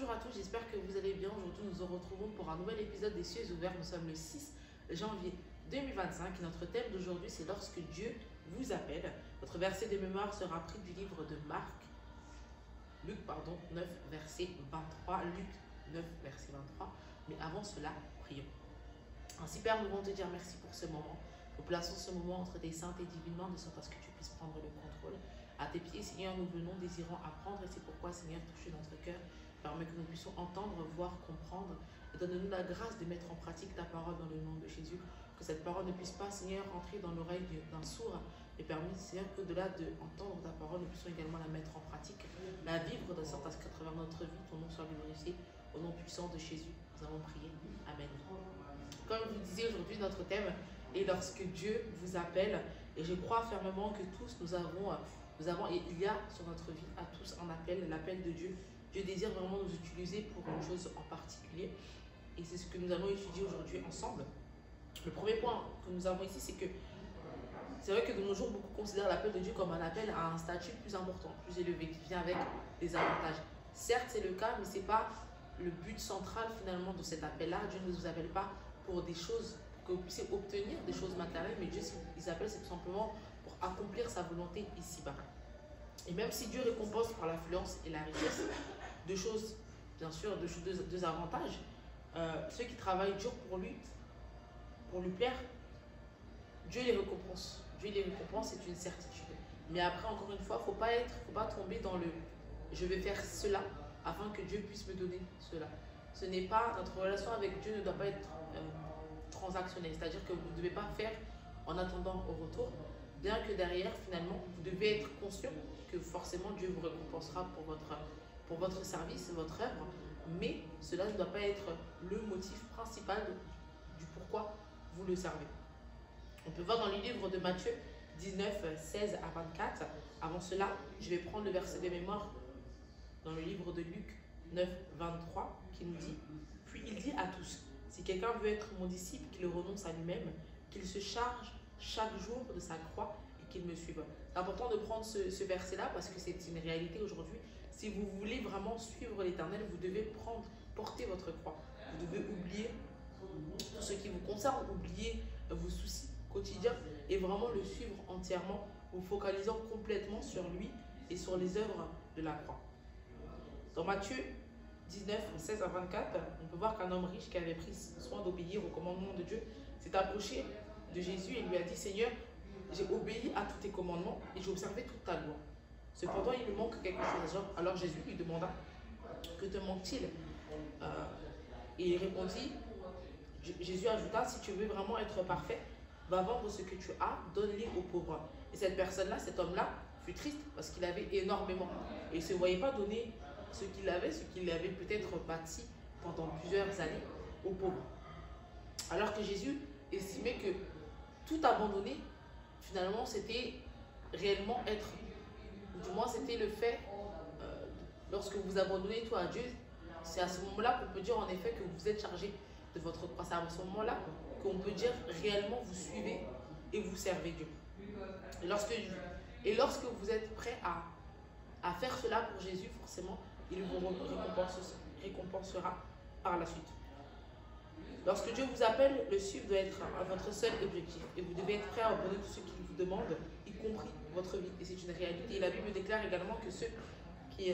Bonjour à tous, j'espère que vous allez bien. Aujourd'hui, nous nous retrouvons pour un nouvel épisode des Cieux ouverts. Nous sommes le 6 janvier 2025 et notre thème d'aujourd'hui, c'est lorsque Dieu vous appelle. Notre verset de mémoire sera pris du livre de Luc 9, verset 23. Luc 9, verset 23. Mais avant cela, prions. Ainsi, Père, nous voulons te dire merci pour ce moment. Nous plaçons ce moment entre tes saintes et divines mains de sorte à ce que tu puisses prendre le contrôle. À tes pieds, Seigneur, nous venons désirant apprendre et c'est pourquoi, Seigneur, touche notre cœur. Permets que nous puissions entendre, voir, comprendre et donne-nous la grâce de mettre en pratique ta parole dans le nom de Jésus. Que cette parole ne puisse pas, Seigneur, rentrer dans l'oreille d'un sourd et permis, Seigneur, qu'au-delà d'entendre ta parole, nous puissions également la mettre en pratique, la vivre de sorte à ce qu'à travers notre vie, ton nom soit glorifié. Au nom puissant de Jésus, nous avons prié. Amen. Comme je vous disais, aujourd'hui, notre thème est lorsque Dieu vous appelle. Et je crois fermement que tous il y a sur notre vie à tous un appel, l'appel de Dieu. Dieu désire vraiment nous utiliser pour une chose en particulier. Et c'est ce que nous allons étudier aujourd'hui ensemble. Le premier point que nous avons ici, c'est que c'est vrai que de nos jours, beaucoup considèrent l'appel de Dieu comme un appel à un statut plus important, plus élevé, qui vient avec des avantages. Certes, c'est le cas, mais ce n'est pas le but central finalement de cet appel-là. Dieu ne nous appelle pas pour des choses, que vous puissiez obtenir des choses matérielles, mais Dieu, il appelle, c'est tout simplement pour accomplir sa volonté ici-bas. Et même si Dieu récompense par l'affluence et la richesse, deux choses, bien sûr, deux avantages, ceux qui travaillent dur pour lui plaire, Dieu les récompense. Dieu les récompense, c'est une certitude. Mais après, encore une fois, il ne faut pas tomber dans le « je vais faire cela afin que Dieu puisse me donner cela ». Ce n'est pas, notre relation avec Dieu ne doit pas être transactionnelle. C'est-à-dire que vous ne devez pas faire en attendant au retour, bien que derrière, finalement, vous devez être conscient que forcément Dieu vous récompensera pour votre service, votre œuvre, mais cela ne doit pas être le motif principal du pourquoi vous le servez. On peut voir dans le livre de Matthieu 19, 16 à 24. Avant cela, je vais prendre le verset de mémoire dans le livre de Luc 9, 23, qui nous dit « Puis il dit à tous, si quelqu'un veut être mon disciple, qu'il renonce à lui-même, qu'il se charge chaque jour de sa croix et qu'il me suive. » C'est important de prendre ce verset-là parce que c'est une réalité aujourd'hui. Si vous voulez vraiment suivre l'Éternel, vous devez porter votre croix. Vous devez oublier tout ce qui vous concerne, oublier vos soucis quotidiens et vraiment le suivre entièrement, vous focalisant complètement sur lui et sur les œuvres de la croix. Dans Matthieu 19, 16 à 24, on peut voir qu'un homme riche qui avait pris soin d'obéir au commandement de Dieu s'est approché de Jésus et lui a dit « Seigneur, j'ai obéi à tous tes commandements et j'ai observé toute ta loi. Cependant, il me manque quelque chose. » Alors Jésus lui demanda « Que te manque-t-il » Et il répondit, Jésus ajouta « Si tu veux vraiment être parfait, va vendre ce que tu as, donne-les aux pauvres. » Et cette personne-là, cet homme-là, fut triste parce qu'il avait énormément. Et il ne se voyait pas donner ce qu'il avait peut-être bâti pendant plusieurs années aux pauvres. Alors que Jésus estimait que tout abandonner, finalement, c'était réellement être. Ou du moins, c'était le fait, lorsque vous abandonnez tout à Dieu, c'est à ce moment-là qu'on peut dire en effet que vous êtes chargé de votre croix. C'est à ce moment-là qu'on peut dire réellement vous suivez et vous servez Dieu. Et lorsque vous êtes prêt à faire cela pour Jésus, forcément, il vous récompensera par la suite. Lorsque Dieu vous appelle, le suivre doit être votre seul objectif. Et vous devez être prêt à abandonner tout ce qu'il vous demande, y compris votre vie. Et c'est une réalité. Et la Bible déclare également que ceux qui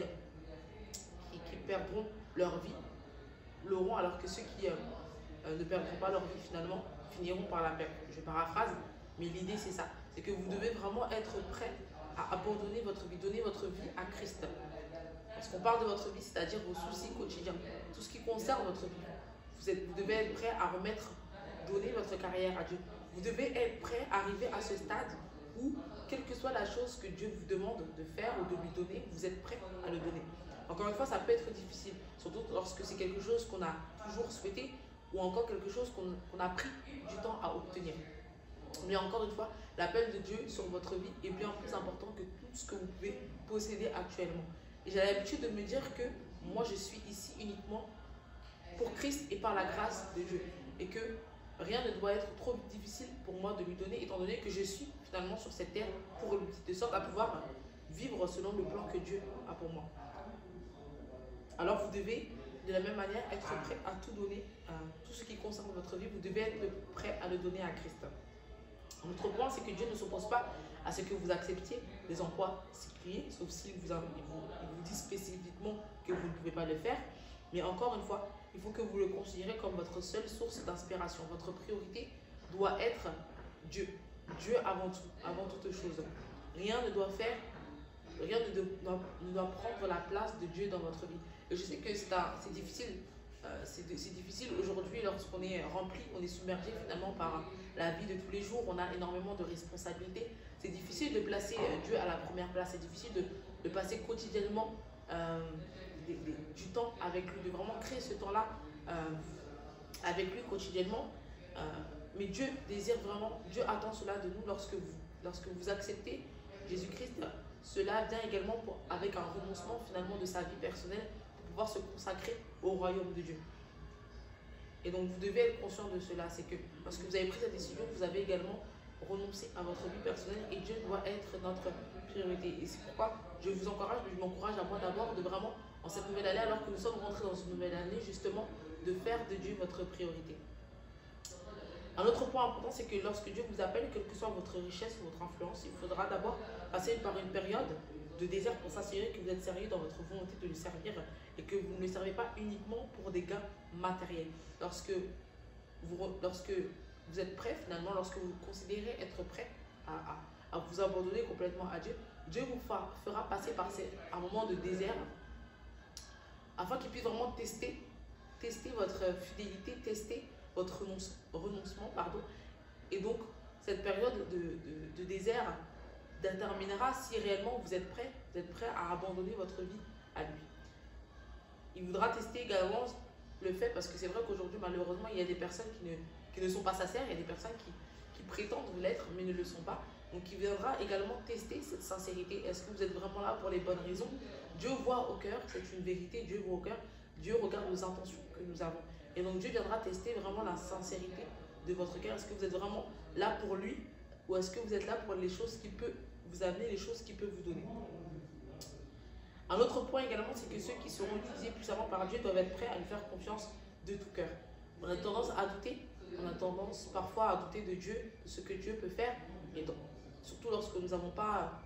perdront leur vie l'auront, alors que ceux qui ne perdront pas leur vie, finalement, finiront par la perdre. Je paraphrase, mais l'idée c'est ça. C'est que vous devez vraiment être prêt à abandonner votre vie, donner votre vie à Christ. Parce qu'on parle de votre vie, c'est-à-dire vos soucis quotidiens, tout ce qui concerne votre vie. Vous devez être prêt à donner votre carrière à Dieu. Vous devez être prêt à arriver à ce stade où, quelle que soit la chose que Dieu vous demande de faire ou de lui donner, vous êtes prêt à le donner. Encore une fois, ça peut être difficile, surtout lorsque c'est quelque chose qu'on a toujours souhaité ou encore quelque chose qu'on a pris du temps à obtenir. Mais encore une fois, l'appel de Dieu sur votre vie est bien plus important que tout ce que vous pouvez posséder actuellement. Et j'ai l'habitude de me dire que moi, je suis ici uniquement pour Christ et par la grâce de Dieu. Et que rien ne doit être trop difficile pour moi de lui donner, étant donné que je suis finalement sur cette terre pour lui, de sorte à pouvoir vivre selon le plan que Dieu a pour moi. alors vous devez de la même manière être prêt à tout donner, tout ce qui concerne votre vie, vous devez être prêt à le donner à Christ. L'autre point, c'est que Dieu ne s'oppose pas à ce que vous acceptiez des emplois séculiers, sauf s'il vous dit spécifiquement que vous ne pouvez pas le faire. Mais encore une fois, il faut que vous le considérez comme votre seule source d'inspiration. Votre priorité doit être Dieu. Dieu avant tout, avant toute chose. Rien ne doit prendre la place de Dieu dans votre vie. Et je sais que c'est difficile. C'est difficile aujourd'hui lorsqu'on est rempli, on est submergé finalement par la vie de tous les jours, on a énormément de responsabilités. C'est difficile de placer Dieu à la première place, c'est difficile de passer quotidiennement du temps avec lui, de vraiment créer ce temps-là avec lui quotidiennement. Mais Dieu désire vraiment, Dieu attend cela de nous lorsque vous acceptez Jésus-Christ. Cela vient également avec un renoncement finalement de sa vie personnelle pour pouvoir se consacrer au royaume de Dieu. Et donc vous devez être conscient de cela, c'est que parce que vous avez pris cette décision, vous avez également renoncé à votre vie personnelle et Dieu doit être notre priorité. Et c'est pourquoi je vous encourage, mais je m'encourage à moi d'abord de vraiment, en cette nouvelle année, alors que nous sommes rentrés dans une nouvelle année, justement, de faire de Dieu votre priorité. Un autre point important, c'est que lorsque Dieu vous appelle, quelle que soit votre richesse ou votre influence, il faudra d'abord passer par une période de désert pour s'assurer que vous êtes sérieux dans votre volonté de le servir et que vous ne le servez pas uniquement pour des gains matériels. Lorsque vous êtes prêt, finalement, lorsque vous considérez être prêt à vous abandonner complètement à Dieu, Dieu vous fera passer par un moment de désert afin qu'il puisse vraiment tester votre fidélité, tester votre renoncement, et donc cette période de désert déterminera si réellement vous êtes prêt à abandonner votre vie à lui. Il voudra tester également le fait, parce que c'est vrai qu'aujourd'hui malheureusement il y a des personnes qui ne sont pas sincères, il y a des personnes qui prétendent l'être mais ne le sont pas. Donc il viendra également tester cette sincérité. Est-ce que vous êtes vraiment là pour les bonnes raisons? Dieu voit au cœur, c'est une vérité, Dieu voit au cœur, Dieu regarde nos intentions que nous avons. Et donc Dieu viendra tester vraiment la sincérité de votre cœur. Est-ce que vous êtes vraiment là pour lui ou est-ce que vous êtes là pour les choses qui peuvent vous amener, les choses qu'il peut vous donner? Un autre point également, c'est que ceux qui seront utilisés puissamment par Dieu doivent être prêts à lui faire confiance de tout cœur. On a tendance à douter, on a tendance parfois à douter de Dieu, de ce que Dieu peut faire, et donc, surtout lorsque nous n'avons pas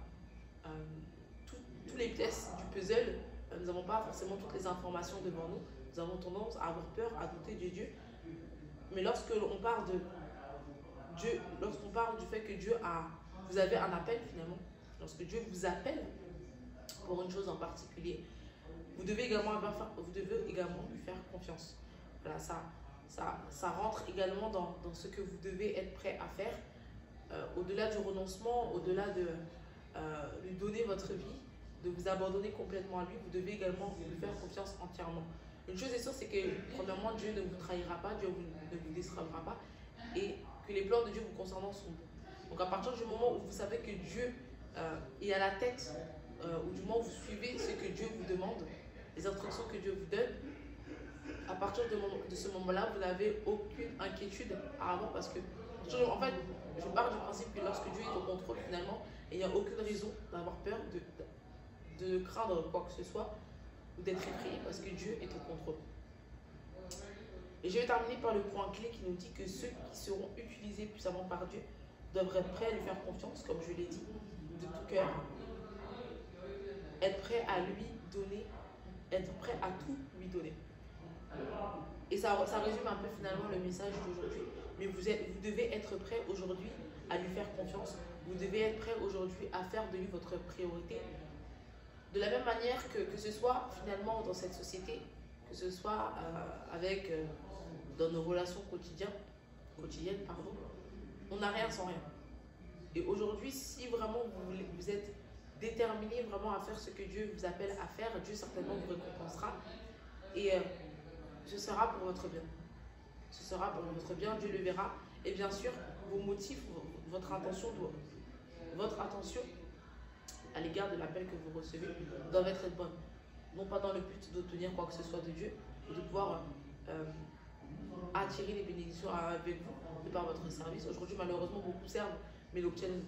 toutes les pièces du puzzle, nous n'avons pas forcément toutes les informations devant nous, nous avons tendance à avoir peur, à douter de Dieu. Mais lorsque on parle de Dieu, lorsqu'on parle du fait que vous avez un appel finalement, lorsque Dieu vous appelle pour une chose en particulier, vous devez également lui faire confiance. Voilà, ça rentre également dans ce que vous devez être prêt à faire. Au-delà du renoncement, au-delà de lui donner votre vie, de vous abandonner complètement à lui, vous devez également lui faire confiance entièrement. Une chose est sûre, c'est que premièrement, Dieu ne vous trahira pas, Dieu ne vous décevra pas, et que les plans de Dieu vous concernant sont bons. Donc à partir du moment où vous savez que Dieu est à la tête, ou du moment où vous suivez ce que Dieu vous demande, les instructions que Dieu vous donne, à partir de ce moment-là, vous n'avez aucune inquiétude à avoir parce que, en fait, je pars du principe que lorsque Dieu est au contrôle, finalement, il n'y a aucune raison d'avoir peur, de craindre quoi que ce soit ou d'être effrayé parce que Dieu est au contrôle. Et je vais terminer par le point clé qui nous dit que ceux qui seront utilisés puissamment par Dieu doivent être prêts à lui faire confiance, comme je l'ai dit, de tout cœur. Être prêt à lui donner, être prêt à tout lui donner. Et ça résume un peu finalement le message d'aujourd'hui. Mais vous devez être prêt aujourd'hui à lui faire confiance. Vous devez être prêt aujourd'hui à faire de lui votre priorité. De la même manière que ce soit finalement dans cette société, que ce soit dans nos relations quotidiennes, on n'a rien sans rien. Et aujourd'hui, si vraiment vous êtes déterminé vraiment à faire ce que Dieu vous appelle à faire, Dieu certainement vous récompensera. Et ce sera pour votre bien. Ce sera pour votre bien, Dieu le verra. Et bien sûr, vos motifs, votre intention à l'égard de l'appel que vous recevez doivent être bonnes. Non pas dans le but d'obtenir quoi que ce soit de Dieu, mais de pouvoir attirer les bénédictions avec vous de par votre service. Aujourd'hui, malheureusement, beaucoup servent, mais n'obtiennent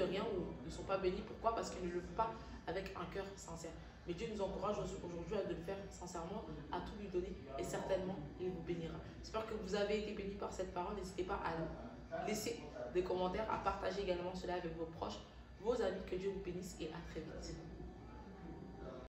rien ou ne sont pas bénis. Pourquoi? Parce qu'ils ne le font pas avec un cœur sincère. Mais Dieu nous encourage aujourd'hui à de le faire sincèrement, à tout lui donner et certainement il vous bénira. J'espère que vous avez été bénis par cette parole. N'hésitez pas à laisser des commentaires, à partager également cela avec vos proches, vos amis. Que Dieu vous bénisse et à très vite.